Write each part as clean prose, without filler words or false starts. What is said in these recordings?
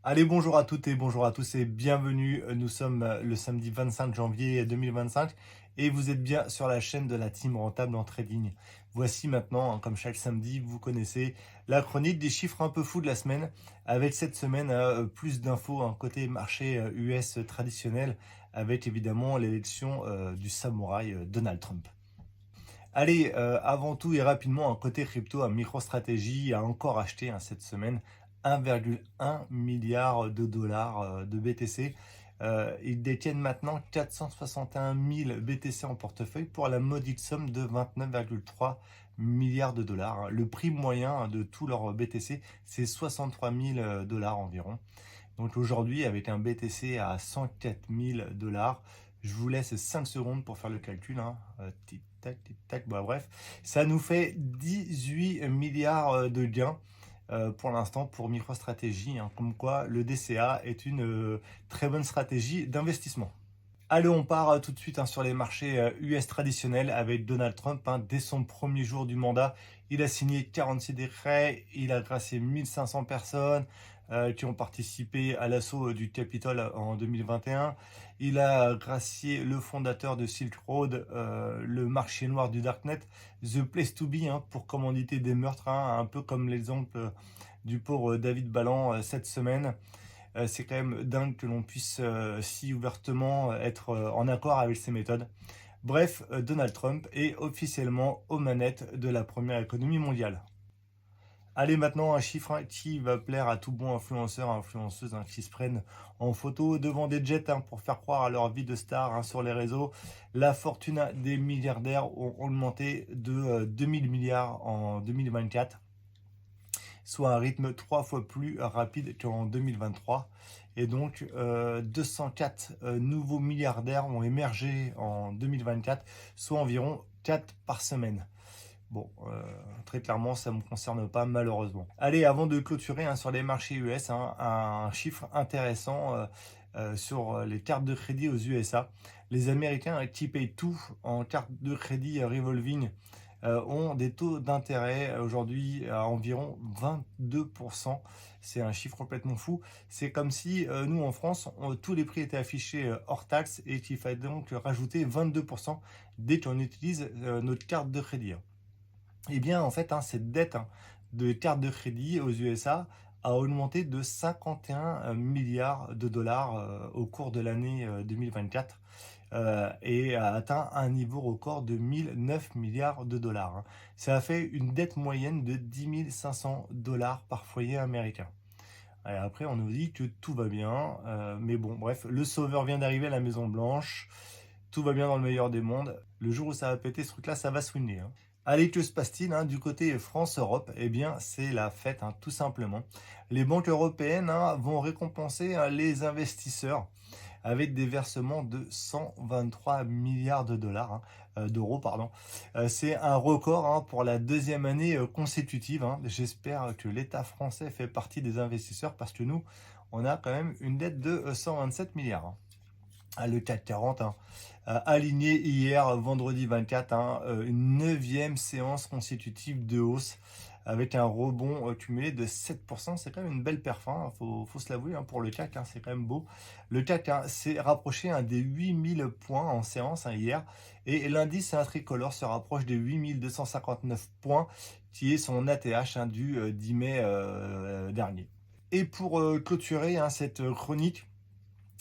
Allez, bonjour à toutes et bonjour à tous et bienvenue. Nous sommes le samedi 25 janvier 2025 et vous êtes bien sur la chaîne de la team rentable en trading. Voici maintenant, comme chaque samedi, vous connaissez la chronique des chiffres un peu fous de la semaine avec cette semaine plus d'infos côté marché US traditionnel avec évidemment l'élection du samouraï Donald Trump. Allez, avant tout et rapidement, un côté crypto, MicroStrategy a encore acheté cette semaine 1,1 milliard de dollars de BTC. Ils détiennent maintenant 461 000 BTC en portefeuille pour la modique somme de 29,3 milliards de dollars. Le prix moyen de tous leurs BTC, c'est 63 000 dollars environ. Donc aujourd'hui, avec un BTC à 104 000 dollars, je vous laisse 5 secondes pour faire le calcul. Tic-tac, tic-tac, bah, bref. Ça nous fait 18 milliards de gains pour l'instant pour MicroStrategy. Comme quoi, le DCA est une très bonne stratégie d'investissement. Allez, on part tout de suite sur les marchés US traditionnels avec Donald Trump. Dès son premier jour du mandat, il a signé 46 décrets, il a gracié 1500 personnes qui ont participé à l'assaut du Capitole en 2021. Il a gracié le fondateur de Silk Road, le marché noir du Darknet, The Place to Be, pour commanditer des meurtres, un peu comme l'exemple du pauvre David Ballan cette semaine. C'est quand même dingue que l'on puisse si ouvertement être en accord avec ces méthodes. Bref, Donald Trump est officiellement aux manettes de la première économie mondiale. Allez, maintenant un chiffre qui va plaire à tout bon influenceur, influenceuse qui se prennent en photo devant des jets pour faire croire à leur vie de star sur les réseaux. La fortune des milliardaires ont augmenté de 2000 milliards en 2024, soit un rythme 3 fois plus rapide qu'en 2023. Et donc, 204 nouveaux milliardaires ont émergé en 2024, soit environ 4 par semaine. Bon, très clairement, ça ne me concerne pas malheureusement. Allez, avant de clôturer sur les marchés US, un chiffre intéressant sur les cartes de crédit aux USA. Les Américains qui payent tout en carte de crédit revolving ont des taux d'intérêt aujourd'hui à environ 22%. C'est un chiffre complètement fou. C'est comme si nous en France, tous les prix étaient affichés hors taxe et qu'il fallait donc rajouter 22% dès qu'on utilise notre carte de crédit. Eh bien, en fait, cette dette de carte de crédit aux USA a augmenté de 51 milliards de dollars au cours de l'année 2024 et a atteint un niveau record de 1009 milliards de dollars. Ça a fait une dette moyenne de 10 500 dollars par foyer américain. Et après, on nous dit que tout va bien, mais bon, bref, le sauveur vient d'arriver à la Maison Blanche. Tout va bien dans le meilleur des mondes. Le jour où ça va péter, ce truc-là, ça va swinguer. Allez, que se passe-t-il du côté France-Europe? Eh bien, c'est la fête, tout simplement. Les banques européennes vont récompenser les investisseurs avec des versements de 123 milliards de dollars, d'euros, pardon. C'est un record pour la deuxième année consécutive. J'espère que l'État français fait partie des investisseurs parce que nous, on a quand même une dette de 127 milliards. Le CAC 40 aligné hier, vendredi 24, une neuvième séance constitutive de hausse avec un rebond cumulé de 7%. C'est quand même une belle perf, faut se l'avouer, pour le CAC, c'est quand même beau. Le CAC s'est rapproché des 8000 points en séance hier et l'indice tricolore se rapproche des 8259 points qui est son ATH du 10 mai dernier. Et pour clôturer cette chronique,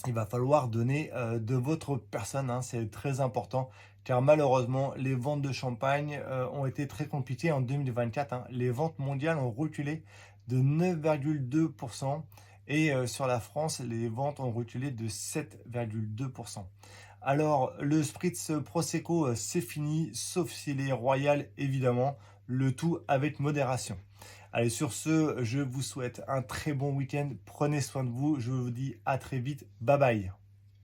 il va falloir donner de votre personne, c'est très important, car malheureusement, les ventes de champagne ont été très compliquées en 2024. Les ventes mondiales ont reculé de 9,2% et sur la France, les ventes ont reculé de 7,2%. Alors, le Spritz Prosecco, c'est fini, sauf s'il est royal, évidemment, le tout avec modération. Allez, sur ce, je vous souhaite un très bon week-end. Prenez soin de vous. Je vous dis à très vite. Bye bye.